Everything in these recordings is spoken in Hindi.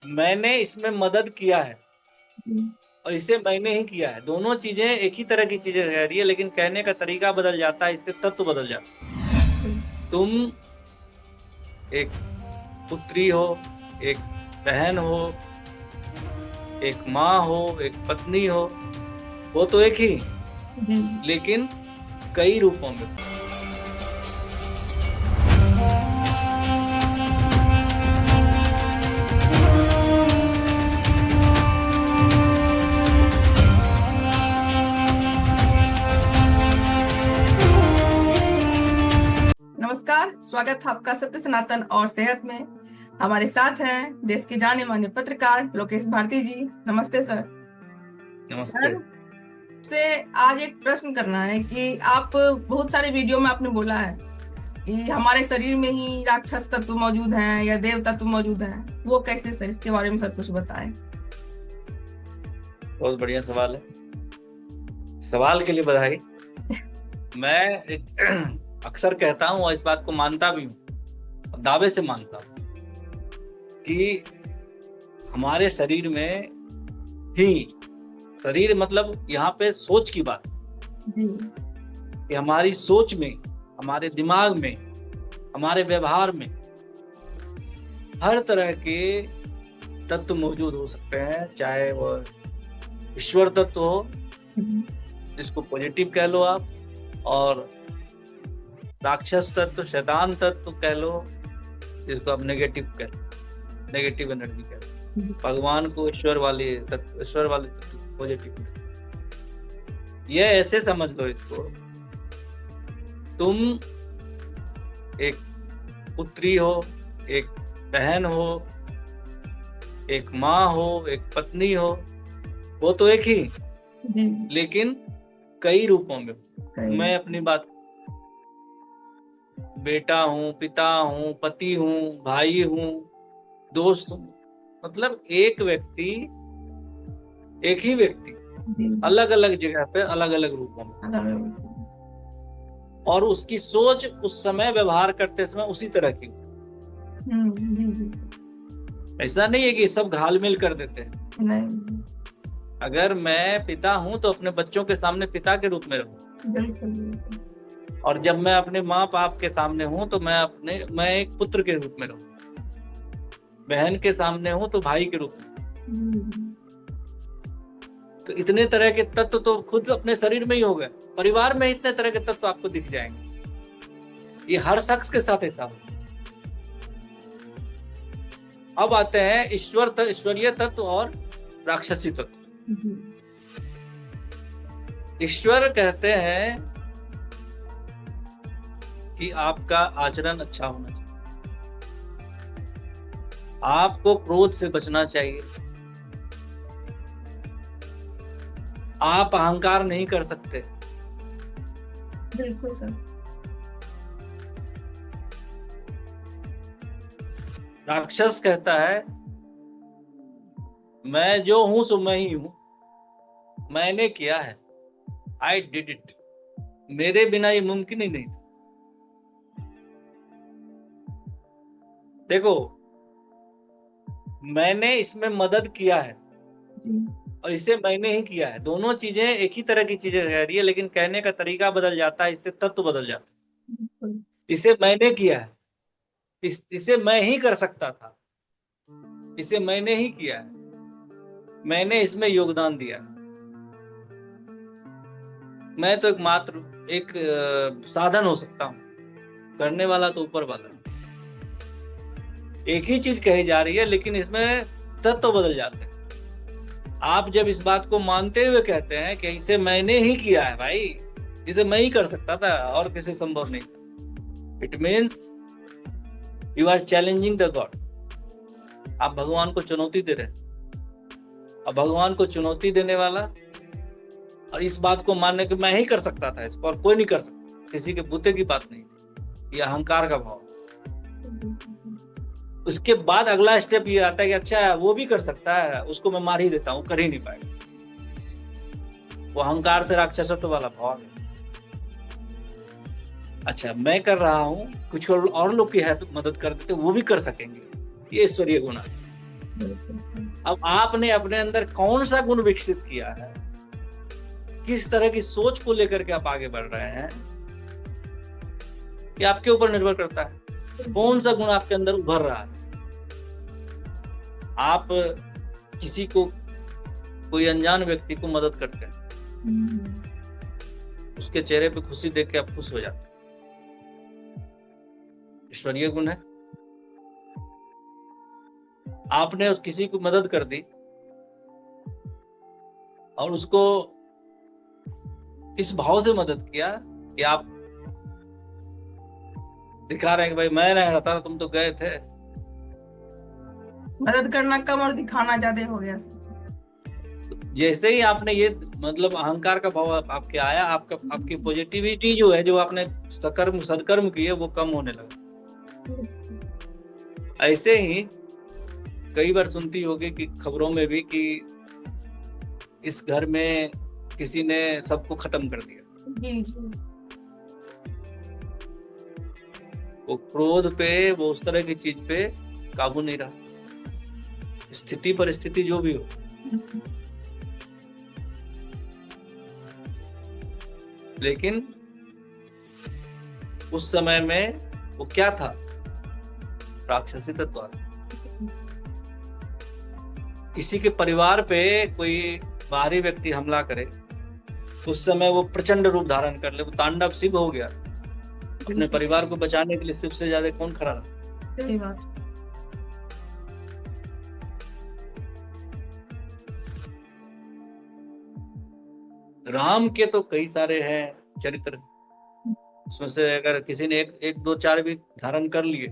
मैंने इसमें मदद किया है जी। और इसे मैंने ही किया है। दोनों चीजें एक ही तरह की चीजें कह रही है, लेकिन कहने का तरीका बदल जाता है, इससे तत्व बदल जाता है। जी। तुम एक पुत्री हो, एक बहन हो, एक माँ हो, एक पत्नी हो, वो तो एक ही, जी। लेकिन कई रूपों में। नमस्कार, स्वागत है आपका सत्य सनातन और सेहत में। हमारे साथ हैं देश के जाने माने पत्रकार लोकेश भारती जी। नमस्ते सर। नमस्ते। सर से आज एक प्रश्न करना है कि आप बहुत सारे वीडियो में आपने बोला है कि हमारे शरीर में ही राक्षस तत्व मौजूद हैं या देव तत्व मौजूद हैं। वो कैसे सर, इसके बारे में सर कुछ बताएं। बहुत बढ़िया सवाल है। सवाल के लिए बधाई। मैं अक्सर कहता हूँ और इस बात को मानता भी हूँ और दावे से मानता हूँ कि हमारे शरीर में ही, शरीर मतलब यहाँ पे सोच की बात, जी। कि हमारी सोच में, हमारे दिमाग में, हमारे व्यवहार में हर तरह के तत्व मौजूद हो सकते हैं। चाहे वह ईश्वर तत्व हो, जिसको पॉजिटिव कह लो आप, और राक्षस तत्व, शैतान तत्व कह लो, जिसको आप नेगेटिव कह लो, नेगेटिव एनर्जी कह लो। भगवान को ईश्वर वाले तत्व पॉजिटिव। ये ऐसे समझ लो इसको, तुम एक पुत्री हो, एक बहन हो, एक माँ हो, एक पत्नी हो, वो तो एक ही, जी। लेकिन कई रूपों में। कई। मैं अपनी बात, बेटा हूँ, पिता हूँ, पति हूँ, भाई हूँ, दोस्त हूँ। मतलब एक व्यक्ति, एक ही व्यक्ति जी। अलग अलग जगह पे अलग अलग रूपों में, और उसकी सोच उस समय व्यवहार करते समय उसी तरह की। जी जी सर। ऐसा नहीं है कि सब घालमेल कर देते हैं। नहीं। अगर मैं पिता हूं तो अपने बच्चों के सामने पिता के रूप में रहूं, बिल्कुल बिल्कुल। और जब मैं अपने माँ बाप के सामने हूं तो मैं एक पुत्र के रूप में रहूं, बहन के सामने हूं तो भाई के रूप में। तो इतने तरह के तत्व तो खुद अपने शरीर में ही हो गए, परिवार में इतने तरह के तत्व आपको दिख जाएंगे। ये हर शख्स के साथ ऐसा हो। अब आते हैं ईश्वरीय तत्व और राक्षसी तत्व। ईश्वर कहते हैं कि आपका आचरण अच्छा होना चाहिए, आपको क्रोध से बचना चाहिए, आप अहंकार नहीं कर सकते। बिल्कुल सर। राक्षस कहता है मैं जो हूं सो मैं ही हूं, मैंने किया है, आई डिड इट, मेरे बिना ये मुमकिन ही नहीं था। देखो, मैंने इसमें मदद किया है जी। और इसे मैंने ही किया है। दोनों चीजें एक ही तरह की चीजें कह रही है, लेकिन कहने का तरीका बदल जाता है, इससे तत्व बदल जाता बिल्कुल। है। इसे मैंने किया है, इसे मैं ही कर सकता था, इसे मैंने ही किया है, मैंने इसमें योगदान दिया है। मैं तो एक मात्र एक साधन हो सकता हूं, करने वाला तो ऊपर वाला है। एक ही चीज कही जा रही है, लेकिन इसमें तत्व बदल जाते हैं। आप जब इस बात को मानते हुए कहते हैं कि इसे मैंने ही किया है, भाई इसे मैं ही कर सकता था और किसी संभव नहीं था, it means you are challenging the God. आप भगवान को चुनौती दे रहे हैं। अब भगवान को चुनौती देने वाला और इस बात को मानने कि मैं ही कर सकता था इसको और कोई नहीं कर सकता, किसी के बूते की बात नहीं थी, ये अहंकार का भाव। उसके बाद अगला स्टेप ये आता है कि अच्छा वो भी कर सकता है, उसको मैं मार ही देता हूँ, कर ही नहीं पाएगा। वो अहंकार से राक्षसत्व वाला भाव है। अच्छा मैं कर रहा हूँ, कुछ और लोग की है तो मदद कर देते, वो भी कर सकेंगे, ये ईश्वरीय गुण है। अब आपने अपने अंदर कौन सा गुण विकसित किया है, किस तरह की सोच को लेकर के आप आगे बढ़ रहे हैं, ये आपके ऊपर निर्भर करता है। कौन सा गुण आपके अंदर उभर रहा है। आप किसी को, कोई अनजान व्यक्ति को मदद करते हैं, उसके चेहरे पे खुशी देख के आप खुश हो जाते हैं, ईश्वरीय गुण है। आपने उस किसी को मदद कर दी और उसको इस भाव से मदद किया कि आप दिखा रहे हैं कि भाई मैं नहीं रहता था, तुम तो गए थे। मदद करना कम और दिखाना ज्यादा हो गया। जैसे ही आपने ये मतलब अहंकार का भाव आपके आया, आपकी पॉजिटिविटी जो है, जो आपने सदकर्म किए, वो कम होने लगा। ऐसे ही कई बार सुनती होगी कि खबरों में भी कि इस घर में किसी ने सबको खत्म कर दिया। जी जी। वो क्रोध पे, वो उस तरह की चीज पे काबू नहीं रहा, स्थिति परिस्थिति जो भी हो। लेकिन उस समय में वो क्या था, राक्षसी तत्व था। किसी के परिवार पे कोई बाहरी व्यक्ति हमला करे, उस समय वो प्रचंड रूप धारण कर ले, वो तांडव शिव हो गया। अपने परिवार को बचाने के लिए शिव से ज्यादा कौन खड़ा रहा। सही बात। राम के तो कई सारे हैं चरित्र, उसमें से अगर किसी ने एक दो चार भी धारण कर लिए,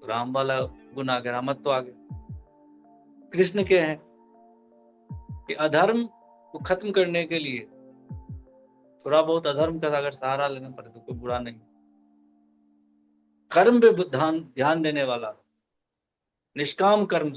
राम वाला गुण आ गया, रामत्व आ गया। कृष्ण के हैं कि अधर्म को खत्म करने के लिए थोड़ा बहुत अधर्म का अगर सहारा लेना पड़े तो कोई बुरा नहीं। कर्म पे ध्यान देने वाला, निष्काम कर्म,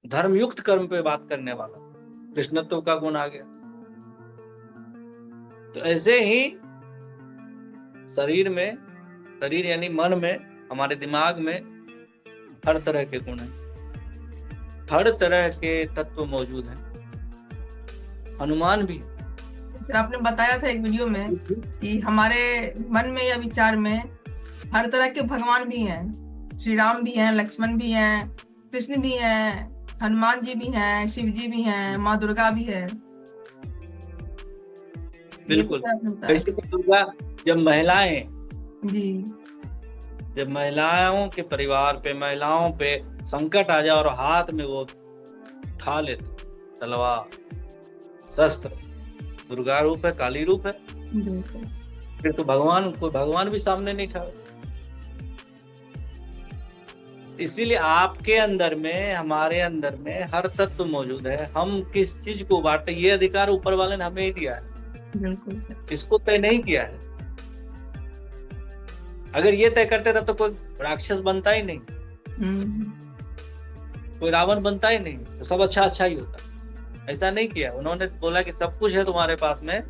धर्मयुक्त कर्म पे बात करने वाला, कृष्णत्व का गुण आ गया। तो ऐसे ही शरीर यानी मन में, हमारे दिमाग में हर तरह के गुण हैं, हर तरह के तत्व मौजूद हैं। हनुमान भी, सर आपने बताया था एक वीडियो में कि हमारे मन में या विचार में हर तरह के भगवान भी हैं। श्री राम भी हैं, लक्ष्मण भी हैं, कृष्ण भी हैं, हनुमान जी भी हैं, शिव जी भी हैं, माँ दुर्गा भी है। बिल्कुल। कैसे दुर्गा, जब महिलाएं, जी, जब महिलाओं के परिवार पे, महिलाओं पे संकट आ जाए और हाथ में वो उठा लेते तलवार, शस्त्र, दुर्गा रूप है, काली रूप है। फिर तो भगवान भी सामने नहीं था। इसीलिए आपके अंदर में, हमारे अंदर में हर तत्व मौजूद है। हम किस चीज को बांटे, ये अधिकार ऊपर वाले ने हमें ही दिया है। बिल्कुल सर। इसको तय नहीं किया है। अगर ये तय करते तब तो कोई राक्षस बनता ही नहीं, कोई रावण बनता ही नहीं, तो सब अच्छा ही होता। ऐसा नहीं किया। उन्होंने बोला कि सब कुछ है तुम्हारे पास में,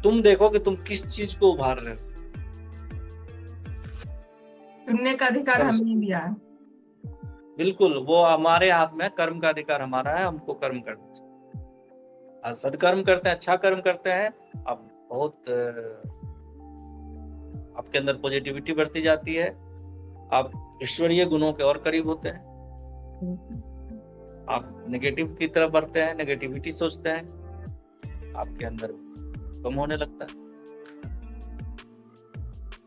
तुम देखो कि तुम किस चीज को उभार रहे हो। चुनने का अधिकार हमें दिया है। बिल्कुल, वो हमारे हाथ में, कर्म का अधिकार हमारा है, हमको कर्म करना चाहिए। सदकर्म करते हैं, अच्छा कर्म करते हैं, अब बहुत आपके अंदर पॉजिटिविटी बढ़ती जाती है, आप ईश्वरीय गुणों के और करीब होते हैं। आप नेगेटिव की तरफ बढ़ते हैं, नेगेटिविटी सोचते हैं, आपके अंदर कम होने लगता है,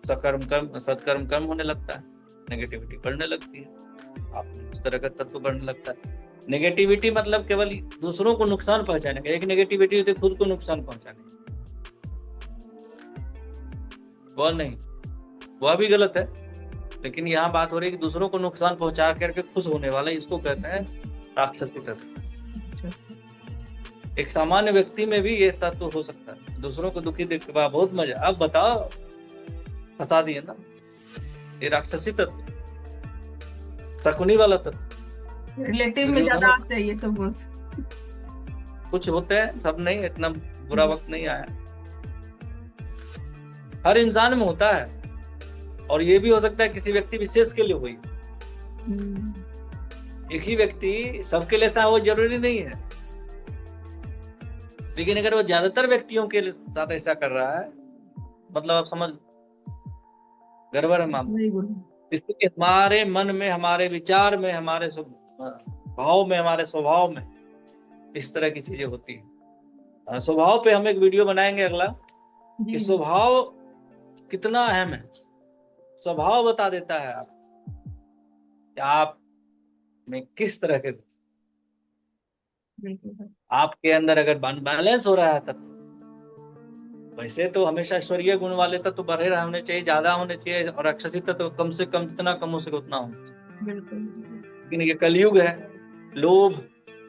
सत्कर्म कम होने लगता है, नेगेटिविटी बढ़ने लगती है, आप उस तरह का तत्व बढ़ने लगता है। नेगेटिविटी मतलब केवल दूसरों को नुकसान पहुंचाने का। एक नेगेटिविटी होती है खुद को नुकसान पहुंचाने की, वह नहीं, वह भी गलत है। लेकिन यहाँ बात हो रही है कि दूसरों को नुकसान पहुंचा करके खुश होने वाला, इसको कहते हैं राक्षसी तत्व। एक सामान्य व्यक्ति में भी ये तत्व हो सकता है। दूसरों को दुखी देख के बहुत मजा, अब बताओ, फंसा दिए ना, ये राक्षसी तत्व, शकुनी वाला तत्व। रिलेटिव में ज्यादा आते हैं ये सब गुण। कुछ होते हैं, सब नहीं, इतना बुरा वक्त नहीं आया। हर इंसान में होता है, और ये भी हो सकता है किसी व्यक्ति विशेष के लिए हुई। एक ही व्यक्ति सबके लिए ऐसा हो जरूरी नहीं है, लेकिन अगर वो ज्यादातर व्यक्तियों के साथ ऐसा कर रहा है, मतलब आप समझ, गड़बड़ है मामला। Very good. इसलिए हमारे मन में, हमारे विचार में, हमारे भाव में, हमारे स्वभाव में इस तरह की चीजें होती हैं। स्वभाव पे हम एक वीडियो बनाएंगे अगला, जी कि जी स्वभाव कितना अहम है। स्वभाव बता देता है कि आप में किस तरह के, बिल्कुल सर। आपके अंदर अगर बैलेंस हो रहा है तब, वैसे तो हमेशा ऐश्वर्य गुण वाले तत्व बढ़े रहे होने चाहिए, ज्यादा होने चाहिए, और राक्षसी तत्व कम से कम, जितना कम हो सके उतना होना चाहिए। बिल्कुल लेकिन ये कलयुग है, लोभ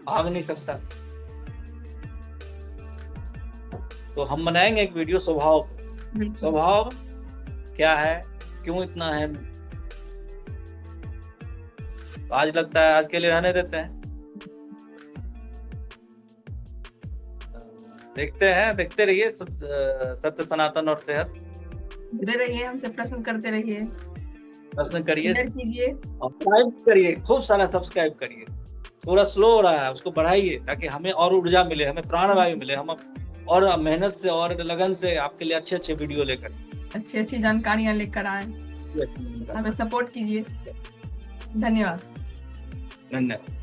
भाग नहीं सकता। तो हम बनाएंगे एक वीडियो स्वभाव पे। बिल्कुल। स्वभाव क्या है, क्यों इतना अहम। तो आज लगता है आज के लिए रहने देते हैं, देखते हैं, देखते रहिए सत्य, सनातन और सेहत। जुड़े रहिए, हमसे प्रश्न करते रहिए, प्रश्न करिए, शेयर कीजिए। सब्सक्राइब करिए, खूब सारा सब्सक्राइब करिए। थोड़ा स्लो हो रहा है, उसको बढ़ाइए ताकि हमें और ऊर्जा मिले, हमें प्राणवायु मिले, हम और मेहनत से और लगन से आपके लिए अच्छे अच्छे वीडियो लेकर, अच्छी अच्छी जानकारियां लेकर आए, हमें सपोर्ट कीजिए। धन्यवाद। धन्यवाद।